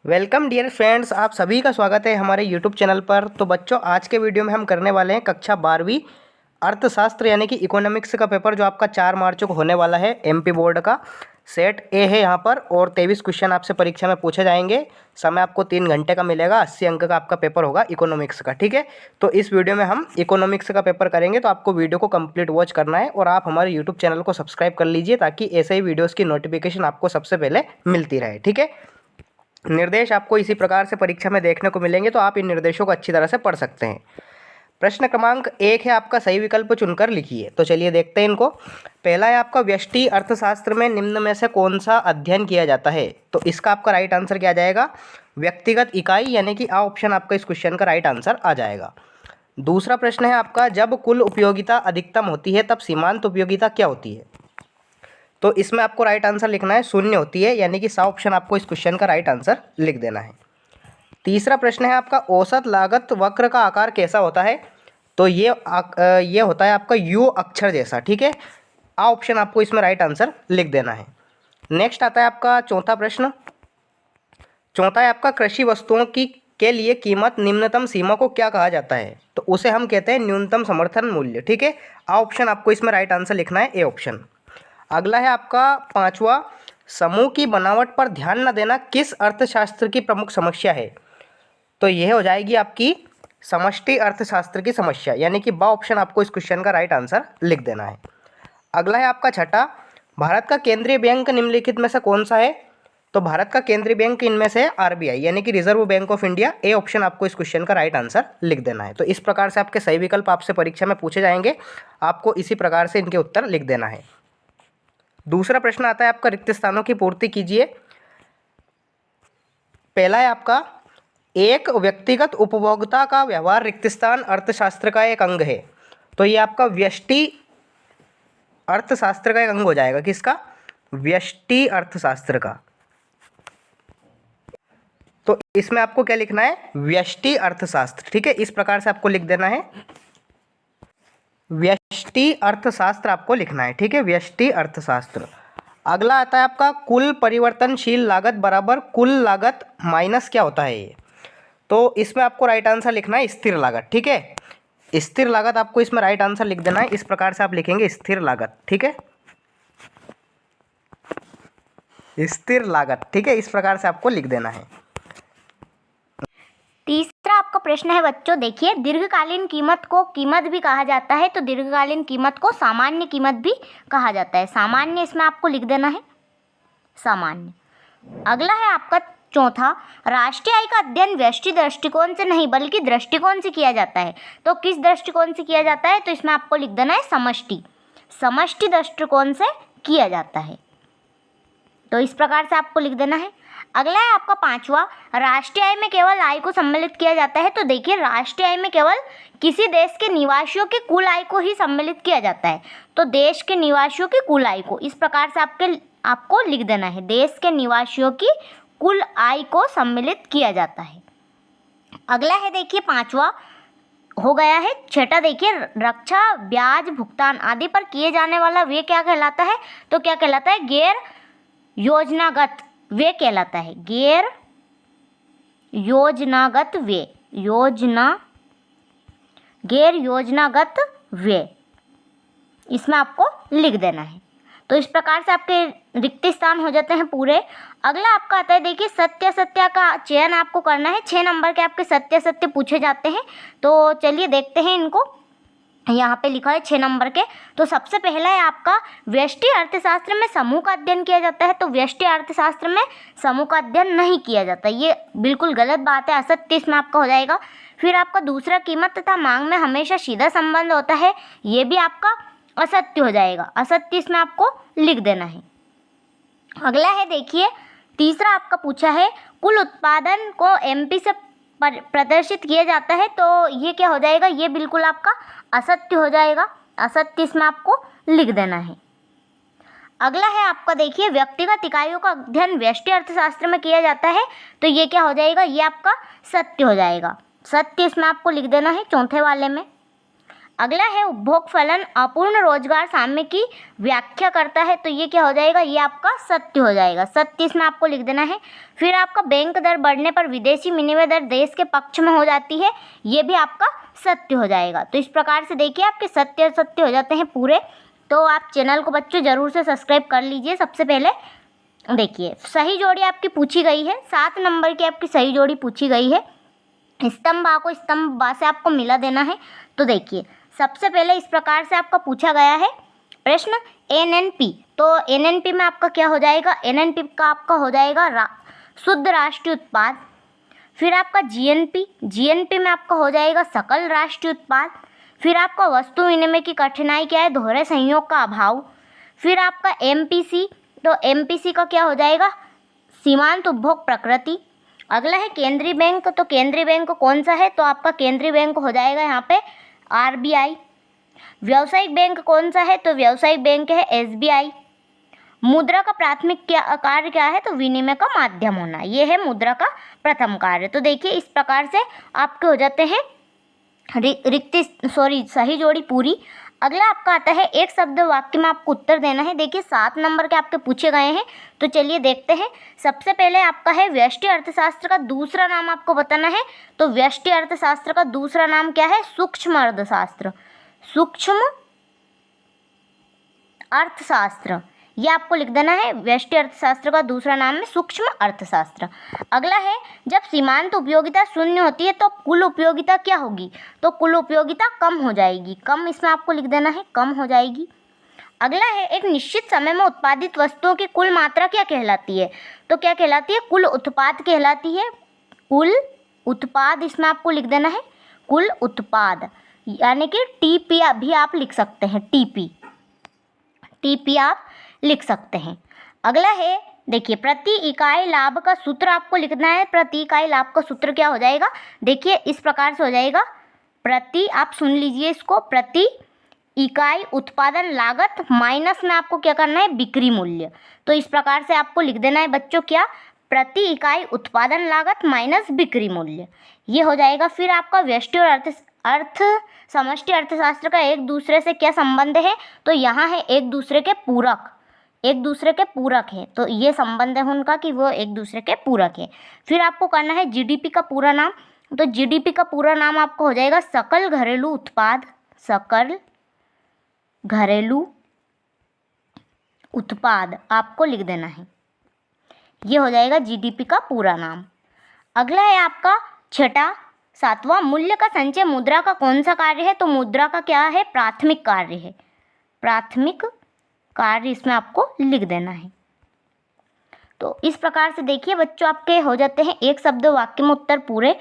Welcome dear friends, आप सभी का स्वागत है हमारे यूट्यूब चैनल पर। तो बच्चों, आज के वीडियो में हम करने वाले हैं कक्षा 12वीं अर्थशास्त्र यानी कि इकोनॉमिक्स का पेपर, जो आपका 4 मार्च को होने वाला है। एमपी बोर्ड का सेट ए है यहाँ पर, और 23 क्वेश्चन आपसे परीक्षा में पूछे जाएंगे। समय आपको 3 घंटे का मिलेगा। 80 अंक का आपका पेपर होगा इकोनॉमिक्स का, ठीक है। तो इस वीडियो में हम इकोनॉमिक्स का पेपर करेंगे, तो आपको वीडियो को कंप्लीट वॉच करना है और आप हमारे यूट्यूब चैनल को सब्सक्राइब कर लीजिए, ताकि ऐसे ही वीडियोज़ की नोटिफिकेशन आपको सबसे पहले मिलती रहे, ठीक है। निर्देश आपको इसी प्रकार से परीक्षा में देखने को मिलेंगे, तो आप इन निर्देशों को अच्छी तरह से पढ़ सकते हैं। प्रश्न क्रमांक 1 है आपका, सही विकल्प चुनकर लिखिए। तो चलिए देखते हैं इनको। पहला है आपका, व्यष्टि अर्थशास्त्र में निम्न में से कौन सा अध्ययन किया जाता है? तो इसका आपका राइट आंसर क्या आ जाएगा? व्यक्तिगत इकाई, यानी कि आ ऑप्शन आपका इस क्वेश्चन का राइट आंसर आ जाएगा। दूसरा प्रश्न है आपका, जब कुल उपयोगिता अधिकतम होती है तब सीमांत उपयोगिता क्या होती है? तो इसमें आपको राइट आंसर लिखना है शून्य होती है, यानी कि सा ऑप्शन आपको इस क्वेश्चन का राइट आंसर लिख देना है। तीसरा प्रश्न है आपका, औसत लागत वक्र का आकार कैसा होता है? तो ये होता है आपका यू अक्षर जैसा, ठीक है। आ ऑप्शन आपको इसमें राइट आंसर लिख देना है। नेक्स्ट आता है आपका चौथा प्रश्न। चौथा है आपका, कृषि वस्तुओं की के लिए कीमत निम्नतम सीमा को क्या कहा जाता है? तो उसे हम कहते हैं न्यूनतम समर्थन मूल्य, ठीक है। आ ऑप्शन आपको इसमें राइट आंसर लिखना है, ए ऑप्शन। अगला है आपका पांचवा, समूह की बनावट पर ध्यान न देना किस अर्थशास्त्र की प्रमुख समस्या है? तो यह हो जाएगी आपकी समष्टि अर्थशास्त्र की समस्या, यानी कि बा ऑप्शन आपको इस क्वेश्चन का राइट आंसर लिख देना है। अगला है आपका छठा, भारत का केंद्रीय बैंक निम्नलिखित में से कौन सा है? तो भारत का केंद्रीय बैंक इनमें से आरबीआई, यानी कि reserve bank of India. A option आपको इस क्वेश्चन का राइट आंसर लिख देना है। तो इस प्रकार से आपके सही विकल्प आपसे परीक्षा में पूछे जाएंगे, आपको इसी प्रकार से इनके उत्तर लिख देना है। दूसरा प्रश्न आता है आपका, रिक्त स्थानों की पूर्ति कीजिए। पहला है आपका, एक व्यक्तिगत उपभोक्ता का व्यवहार रिक्त स्थान अर्थशास्त्र का एक अंग है। तो ये आपका व्यष्टि अर्थशास्त्र का एक अंग हो जाएगा। किसका? व्यष्टि अर्थशास्त्र का। तो इसमें आपको क्या लिखना है? व्यष्टि अर्थशास्त्र, ठीक है। इस प्रकार से आपको लिख देना है, व्यष्टि अर्थशास्त्र आपको लिखना है, ठीक है, व्यष्टि अर्थशास्त्र। अगला आता है आपका, कुल परिवर्तनशील लागत बराबर कुल लागत माइनस क्या होता है ये? तो इसमें आपको राइट आंसर लिखना है स्थिर लागत, ठीक है। स्थिर लागत आपको इसमें राइट आंसर लिख देना है। इस प्रकार से आप लिखेंगे स्थिर लागत, ठीक है, स्थिर लागत, ठीक है। इस प्रकार से आपको लिख देना है। तीसरा आपका प्रश्न है बच्चों, देखिए, दीर्घकालीन कीमत को कीमत भी कहा जाता है, तो दीर्घकालीन कीमत को सामान्य कीमत भी कहा जाता है। सामान्य इसमें आपको लिख देना है, सामान्य। अगला है आपका चौथा, राष्ट्रीय आय का अध्ययन व्यष्टि दृष्टिकोण से नहीं बल्कि दृष्टिकोण से किया जाता है। तो किस दृष्टिकोण से किया जाता है? तो इसमें आपको लिख देना है समष्टि, समष्टि दृष्टिकोण से किया जाता है। तो इस प्रकार से आपको लिख देना है। अगला है आपका पांचवा, राष्ट्रीय आय में केवल आय को सम्मिलित किया जाता है। तो देखिए, राष्ट्रीय आय में केवल किसी देश के निवासियों की कुल आय को ही सम्मिलित किया जाता है। तो देश के निवासियों की कुल आय को इस प्रकार से आपको लिख देना है, देश के निवासियों की कुल आय को सम्मिलित किया जाता है। अगला है देखिए पांचवा हो गया है। छठा देखिए, रक्षा ब्याज भुगतान आदि पर किए जाने वाला व्यय क्या कहलाता है? तो क्या कहलाता है? गैर योजनागत व्यय कहलाता है, गैर योजनागत व्यय, गैर योजनागत व्यय इसमें आपको लिख देना है। तो इस प्रकार से आपके रिक्त स्थान हो जाते हैं पूरे। अगला आपका आता है, देखिए, सत्य असत्य का चयन आपको करना है। 6 नंबर के आपके सत्य असत्य पूछे जाते हैं। तो चलिए देखते हैं इनको। यहाँ पे लिखा है 6 नंबर के। तो सबसे पहला है आपका, व्यष्टि अर्थशास्त्र में समूह का अध्ययन किया जाता है। तो व्यष्टि अर्थशास्त्र में समूह का अध्ययन नहीं किया जाता, ये बिल्कुल गलत बात है, असत्य इसमें आपका हो जाएगा। फिर आपका दूसरा, कीमत तथा मांग में हमेशा सीधा संबंध होता है, ये भी आपका असत्य हो जाएगा, असत्य इसमें आपको लिख देना है। अगला है देखिए, तीसरा आपका पूछा है, कुल उत्पादन को एमपी से प्रदर्शित किया जाता है। तो ये क्या हो जाएगा? ये बिल्कुल आपका असत्य हो जाएगा, असत्य इसमें आपको लिख देना है। अगला है आपका देखिए, व्यक्तिगत इकाइयों का अध्ययन व्यष्टि अर्थशास्त्र में किया जाता है। तो ये क्या हो जाएगा? ये आपका सत्य हो जाएगा, सत्य इसमें आपको लिख देना है चौथे वाले में। अगला है उपभोग फलन अपूर्ण रोजगार साम्य की व्याख्या करता है, तो ये क्या हो जाएगा, ये आपका सत्य हो जाएगा। सत्य इसमें आपको लिख देना है। फिर आपका बैंक दर बढ़ने पर विदेशी विनिमय दर देश के पक्ष में हो जाती है, ये भी आपका सत्य हो जाएगा। तो इस प्रकार से देखिए आपके सत्य सत्य हो जाते हैं पूरे। तो आप चैनल को बच्चों ज़रूर से सब्सक्राइब कर लीजिए। सबसे पहले देखिए सही जोड़ी आपकी पूछी गई है, 7 नंबर की आपकी सही जोड़ी पूछी गई है। स्तंभ आ को स्तंभ बा से आपको मिला देना है। तो देखिए सबसे पहले इस प्रकार से आपका पूछा गया है प्रश्न एनएनपी। तो एनएनपी में आपका क्या हो जाएगा, एनएनपी का आपका हो जाएगा शुद्ध राष्ट्रीय उत्पाद। फिर आपका जीएनपी, जीएनपी में आपका हो जाएगा सकल राष्ट्रीय उत्पाद। फिर आपका वस्तु विनिमय की कठिनाई क्या है, दोहरे संयोग का अभाव। फिर आपका एमपीसी, तो एमपीसी का क्या हो जाएगा, सीमांत उपभोग प्रकृति। अगला है केंद्रीय बैंक, तो केंद्रीय बैंक कौन सा है, तो आपका केंद्रीय बैंक हो जाएगा यहाँ पे आरबीआई। व्यावसायिक बैंक कौन सा है, तो व्यावसायिक बैंक है एसबीआई। मुद्रा का प्राथमिक कार्य क्या है, तो विनिमय का माध्यम होना, ये है मुद्रा का प्रथम कार्य। तो देखिए इस प्रकार से आपके हो जाते हैं सही जोड़ी पूरी। अगला आपका आता है एक शब्द वाक्य में आपको उत्तर देना है। देखिए 7 नंबर के आपके पूछे गए हैं, तो चलिए देखते हैं। सबसे पहले आपका है व्यष्टि अर्थशास्त्र का दूसरा नाम आपको बताना है। तो व्यष्टि अर्थशास्त्र का दूसरा नाम क्या है, सूक्ष्म अर्थशास्त्र। सूक्ष्म अर्थशास्त्र ये आपको लिख देना है। व्यष्टि अर्थशास्त्र का दूसरा नाम है सूक्ष्म अर्थशास्त्र। अगला है जब सीमांत उपयोगिता शून्य होती है तो कुल उपयोगिता क्या होगी, तो कुल उपयोगिता कम हो जाएगी। कम इसमें आपको लिख देना है, कम हो जाएगी। अगला है एक निश्चित समय में उत्पादित वस्तुओं की कुल मात्रा क्या कहलाती है, तो क्या कहलाती है, कुल उत्पाद कहलाती है। कुल उत्पाद इसमें आपको लिख देना है कुल उत्पाद, यानी कि टीपी भी आप लिख सकते हैं, टीपी आप लिख सकते हैं। अगला है देखिए प्रति इकाई लाभ का सूत्र आपको लिखना है। प्रति इकाई लाभ का सूत्र क्या हो जाएगा, देखिए इस प्रकार से हो जाएगा प्रति, आप सुन लीजिए इसको, प्रति इकाई उत्पादन लागत माइनस में आपको क्या करना है, बिक्री मूल्य। तो इस प्रकार से आपको लिख देना है बच्चों क्या, प्रति इकाई उत्पादन लागत माइनस बिक्री मूल्य, ये हो जाएगा। फिर आपका व्यष्टि और समष्टि अर्थशास्त्र का एक दूसरे से क्या संबंध है, तो यहाँ है एक दूसरे के पूरक, एक दूसरे के पूरक है। तो ये संबंध है उनका कि वो एक दूसरे के पूरक है। फिर आपको करना है जीडीपी का पूरा नाम। तो जीडीपी का पूरा नाम आपको हो जाएगा सकल घरेलू उत्पाद, सकल घरेलू उत्पाद आपको लिख देना है, ये हो जाएगा जीडीपी का पूरा नाम। अगला है आपका छठा 7वां मूल्य का संचय मुद्रा का कौन सा कार्य है, तो मुद्रा का क्या है, प्राथमिक कार्य है। प्राथमिक कार्य इसमें आपको लिख देना है। तो इस प्रकार से देखिए बच्चों आपके हो जाते हैं एक शब्द वाक्य में उत्तर पूरे।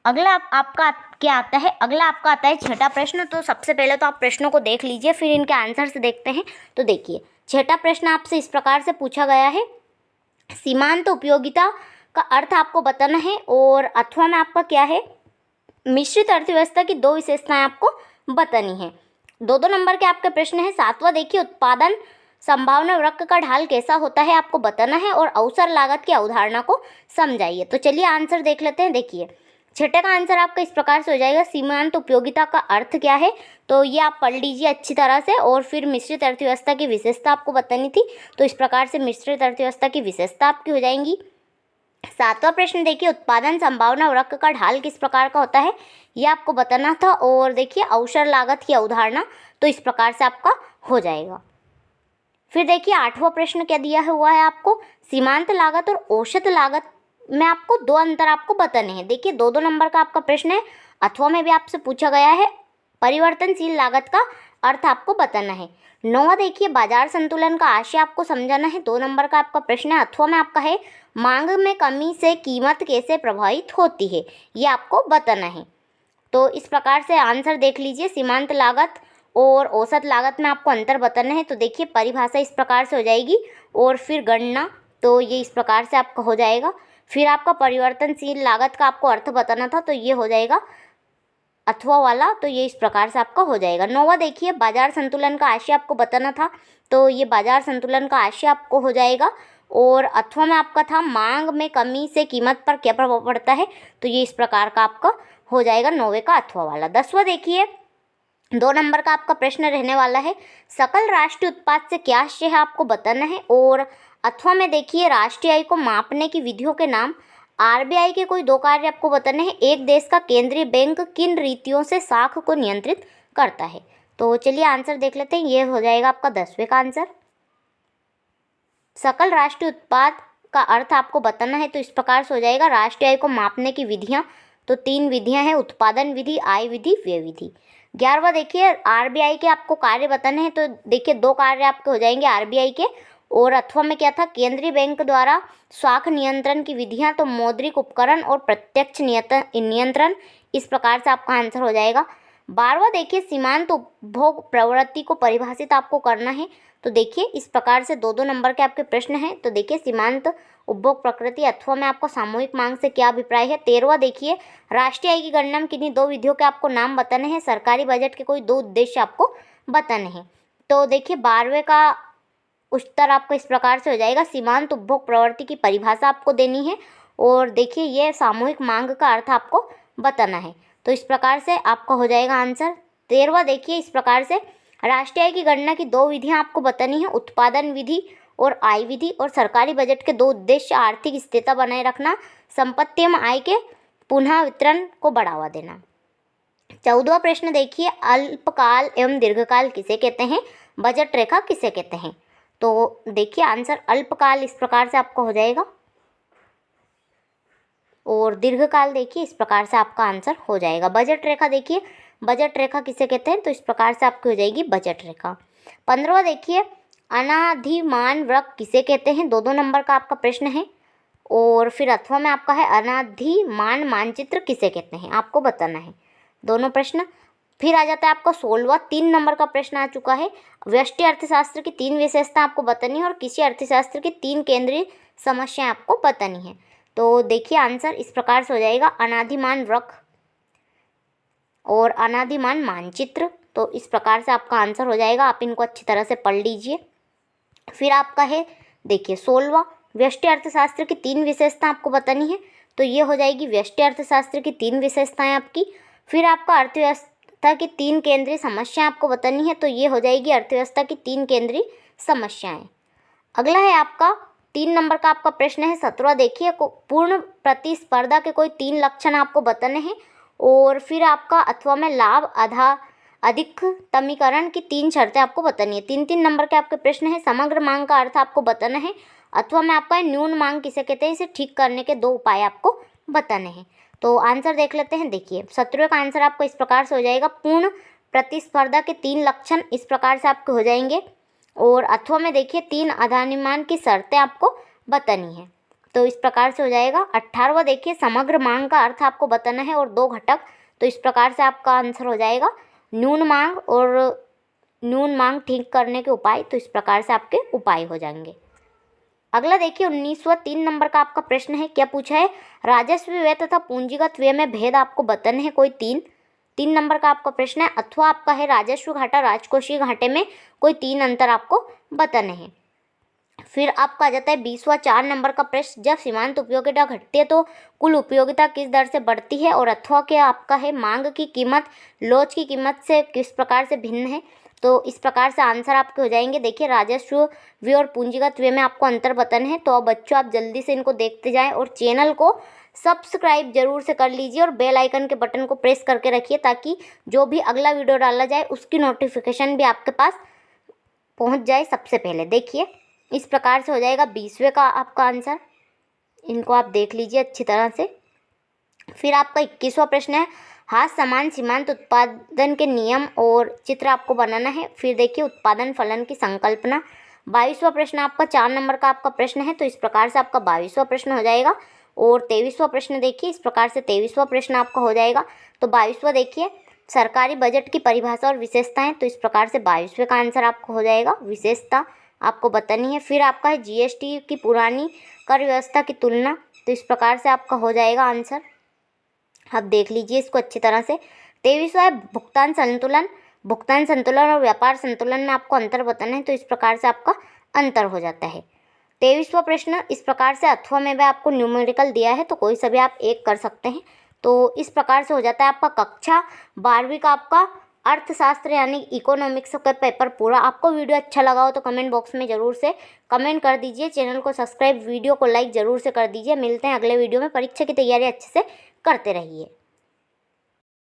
अगला आपका क्या आता है, अगला आपका आता है छठा प्रश्न। तो सबसे पहले तो आप प्रश्नों को देख लीजिए, फिर इनके आंसर से देखते हैं। तो देखिए छठा प्रश्न आपसे इस प्रकार से पूछा गया है, सीमांत उपयोगिता का अर्थ आपको बताना है, और अथवा में आपका क्या है, मिश्रित अर्थव्यवस्था की 2 विशेषताएं आपको बतानी है। 2 नंबर के आपके प्रश्न है। 7वां देखिए उत्पादन संभावना वक्र का ढाल कैसा होता है आपको बताना है, और अवसर लागत की अवधारणा को समझाइए। तो चलिए आंसर देख लेते हैं। देखिए छठे का आंसर आपका इस प्रकार से हो जाएगा, सीमांत उपयोगिता का अर्थ क्या है, तो ये आप पढ़ लीजिए अच्छी तरह से। और फिर मिश्रित अर्थव्यवस्था की विशेषता आपको बतानी थी, तो इस प्रकार से मिश्रित अर्थव्यवस्था की विशेषता आपकी हो जाएंगी। 7वां प्रश्न देखिए उत्पादन संभावना वक्र का ढाल किस प्रकार का होता है, ये आपको बताना था। और देखिए अवसर लागत की अवधारणा, तो इस प्रकार से आपका हो जाएगा। फिर देखिए 8वां प्रश्न क्या दिया हुआ है आपको, सीमांत लागत और औसत लागत में आपको 2 अंतर आपको बताने हैं। देखिए 2 नंबर का आपका प्रश्न है, अथवा में भी आपसे पूछा गया है, परिवर्तनशील लागत का अर्थ आपको बताना है। 9वां देखिए बाजार संतुलन का आशय आपको समझाना है। 2 नंबर का आपका प्रश्न है, अथवा में आपका है मांग में कमी से कीमत कैसे प्रभावित होती है, ये आपको बताना है। तो इस प्रकार से आंसर देख लीजिए, सीमांत लागत और औसत लागत में आपको अंतर बताना है। तो देखिए परिभाषा इस प्रकार से हो जाएगी, और फिर गणना, तो ये इस प्रकार से आपका हो जाएगा। फिर आपका परिवर्तनशील लागत का आपको अर्थ बताना था, तो ये हो जाएगा अथवा वाला, तो ये इस प्रकार से आपका हो जाएगा। 9वां देखिए बाजार संतुलन का आशय आपको बताना था, तो ये बाजार संतुलन का आशय आपको हो जाएगा। और अथवा में आपका था मांग में कमी से कीमत पर क्या प्रभाव पड़ता है, तो ये इस प्रकार का आपका हो जाएगा 9वें का अथवा वाला। 10वां देखिए 2 नंबर का आपका प्रश्न रहने वाला है, सकल राष्ट्रीय उत्पाद से क्या आशय है आपको बताना है। और अथवा में देखिए, राष्ट्रीय आय को मापने की विधियों के नाम। आरबीआई के कोई 2 कार्य आपको बताने हैं। एक देश का केंद्रीय बैंक किन रीतियों से साख को नियंत्रित करता है। तो चलिए आंसर देख लेते हैं। ये हो जाएगा आपका 10वें का आंसर। सकल राष्ट्रीय उत्पाद का अर्थ आपको बताना है, तो इस प्रकार से हो जाएगा, राष्ट्रीय आय को मापने की विधियाँ। तो 3 विधियाँ हैं, उत्पादन विधि, आय विधि, व्यय विधि। 11वां देखिए, आरबीआई के आपको कार्य बताने हैं। तो देखिए 2 कार्य आपके हो जाएंगे आरबीआई के। और अथवा में क्या था, केंद्रीय बैंक द्वारा साख नियंत्रण की विधियाँ। तो मौद्रिक उपकरण और प्रत्यक्ष नियंत्रण, इस प्रकार से आपका आंसर हो जाएगा। 12वां देखिए, सीमांत उपभोग प्रवृत्ति को परिभाषित आपको करना है। तो देखिए इस प्रकार से 2-2 नंबर के आपके प्रश्न हैं। तो देखिए सीमांत उपभोग प्रकृति अथवा में आपको सामूहिक मांग से क्या अभिप्राय है। 13वां देखिए, राष्ट्रीय आय की गणना में किन्हीं 2 विधियों के आपको नाम बताने हैं। सरकारी बजट के कोई 2 उद्देश्य आपको बताने हैं। तो देखिए 12वें का उत्तर आपको इस प्रकार से हो जाएगा, सीमांत उपभोग प्रवृत्ति की परिभाषा आपको देनी है। और देखिए ये सामूहिक मांग का अर्थ आपको बताना है। तो इस प्रकार से आपका हो जाएगा आंसर। 13वां देखिए इस प्रकार से, राष्ट्रीय आय की गणना की 2 विधियां आपको बतानी है, उत्पादन विधि और आय विधि। और सरकारी बजट के 2 उद्देश्य, आर्थिक स्थिरता बनाए रखना, संपत्ति एवं आय के पुनः वितरण को बढ़ावा देना। 14वां प्रश्न देखिए, अल्पकाल एवं दीर्घकाल किसे कहते हैं, बजट रेखा किसे कहते हैं। तो देखिए आंसर अल्पकाल इस प्रकार से आपका हो जाएगा। और दीर्घकाल देखिए इस प्रकार से आपका आंसर हो जाएगा। बजट रेखा देखिए, बजट रेखा किसे कहते हैं, तो इस प्रकार से आपकी हो जाएगी बजट रेखा। 15वां देखिए, अनाधिमान वक्र किसे कहते हैं। 2-2 नंबर का आपका प्रश्न है। और फिर अथवा में आपका है, अनाधिमान मानचित्र किसे कहते हैं, आपको बताना है। दोनों प्रश्न। फिर आ जाता है आपका 16वां, 3 नंबर का प्रश्न आ चुका है, व्यष्टि अर्थशास्त्र की 3 विशेषता आपको बतानी है और किसी अर्थशास्त्र की 3 केंद्रीय समस्याएं आपको बतानी है। तो देखिए आंसर इस प्रकार से हो जाएगा, अनाधिमान वक्र और अनाधिमान मानचित्र। तो इस प्रकार से आपका आंसर हो जाएगा, आप इनको अच्छी तरह से पढ़ लीजिए। फिर आपका है देखिए 16वां, व्यष्टि अर्थशास्त्र की 3 विशेषता आपको बतानी है। तो ये हो जाएगी व्यष्टि अर्थशास्त्र की 3 विशेषताएं आपकी। फिर आपका अर्थव्यवस्था की 3 केंद्रीय समस्याएं आपको बतानी है। तो ये हो जाएगी अर्थव्यवस्था की 3 केंद्रीय समस्याएं। अगला है आपका 3 नंबर का आपका प्रश्न है 17वां देखिए, पूर्ण प्रतिस्पर्धा के कोई 3 लक्षण आपको बताने हैं। और फिर आपका अथवा में लाभ अधिकतमीकरण की 3 शर्तें आपको बतानी है। 3-3 नंबर के आपके प्रश्न है। समग्र मांग का अर्थ आपको बताना है। अथवा में आपका न्यून मांग किसे कहते हैं, इसे ठीक करने के 2 उपाय आपको बताने हैं। तो आंसर देख लेते हैं। देखिए 17वें का आंसर आपको इस प्रकार से हो जाएगा, पूर्ण प्रतिस्पर्धा के 3 लक्षण इस प्रकार से आपके हो जाएंगे। और अथवा में देखिए 3 अधिनियम की शर्तें आपको बतानी है। तो इस प्रकार से हो जाएगा। 18वां देखिए, समग्र मांग का अर्थ आपको बताना है और 2 घटक। तो इस प्रकार से आपका आंसर हो जाएगा, न्यून मांग और न्यून मांग ठीक करने के उपाय। तो इस प्रकार से आपके उपाय हो जाएंगे। अगला देखिए 19वां 3 नंबर का आपका प्रश्न है, क्या पूछा है, राजस्व व्यय तथा पूंजीगत व्यय में भेद आपको बताने हैं कोई 3 नंबर का आपका प्रश्न है। अथवा आपका है, राजस्व घाटा राजकोषीय घाटे में कोई 3 अंतर आपको बताने हैं। फिर आपका आ जाता है 20वां 4 नंबर का प्रश्न, जब सीमांत उपयोगिता घटती है तो कुल उपयोगिता किस दर से बढ़ती है। और अथवा के आपका है, मांग की कीमत लोच की कीमत से किस प्रकार से भिन्न है। तो इस प्रकार से आंसर आपके हो जाएंगे। देखिए राजस्व व्यय और पूंजीगत व्यय में आपको अंतर बताने हैं। तो अब बच्चों आप जल्दी से इनको देखते जाएं और चैनल को सब्सक्राइब जरूर से कर लीजिए और बेल आइकन के बटन को प्रेस करके रखिए, ताकि जो भी अगला वीडियो डाला जाए उसकी नोटिफिकेशन भी आपके पास पहुंच जाए सबसे पहले। देखिए इस प्रकार से हो जाएगा 20वें का आपका आंसर, इनको आप देख लीजिए अच्छी तरह से। फिर आपका 21वां प्रश्न है, हाथ समान सीमांत उत्पादन के नियम और चित्र आपको बनाना है। फिर देखिए उत्पादन फलन की संकल्पना। 22वां प्रश्न आपका 4 नंबर का आपका प्रश्न है। तो इस प्रकार से आपका 22वां प्रश्न हो जाएगा। और 23वां प्रश्न देखिए इस प्रकार से 23वां प्रश्न आपका हो जाएगा। तो 22वां देखिए, सरकारी बजट की परिभाषा और विशेषताएं। तो इस प्रकार से 22वें का आंसर आपको हो जाएगा, विशेषता आपको बतानी है। फिर आपका है जीएसटी की पुरानी कर व्यवस्था की तुलना। तो इस प्रकार से आपका हो जाएगा आंसर, आप देख लीजिए इसको अच्छी तरह से। 23वां है भुगतान संतुलन और व्यापार संतुलन में आपको अंतर बताना है। तो इस प्रकार से आपका अंतर हो जाता है। 23वां प्रश्न इस प्रकार से, अथवा में भी आपको न्यूमेरिकल दिया है तो कोई सा भी आप एक कर सकते हैं। तो इस प्रकार से हो जाता है आपका कक्षा 12वीं का आपका अर्थशास्त्र यानी इकोनॉमिक्स का पेपर पूरा। आपको वीडियो अच्छा लगा हो तो कमेंट बॉक्स में ज़रूर से कमेंट कर दीजिए। चैनल को सब्सक्राइब, वीडियो को लाइक ज़रूर से कर दीजिए। मिलते हैं अगले वीडियो में। परीक्षा की तैयारी अच्छे से करते रहिए।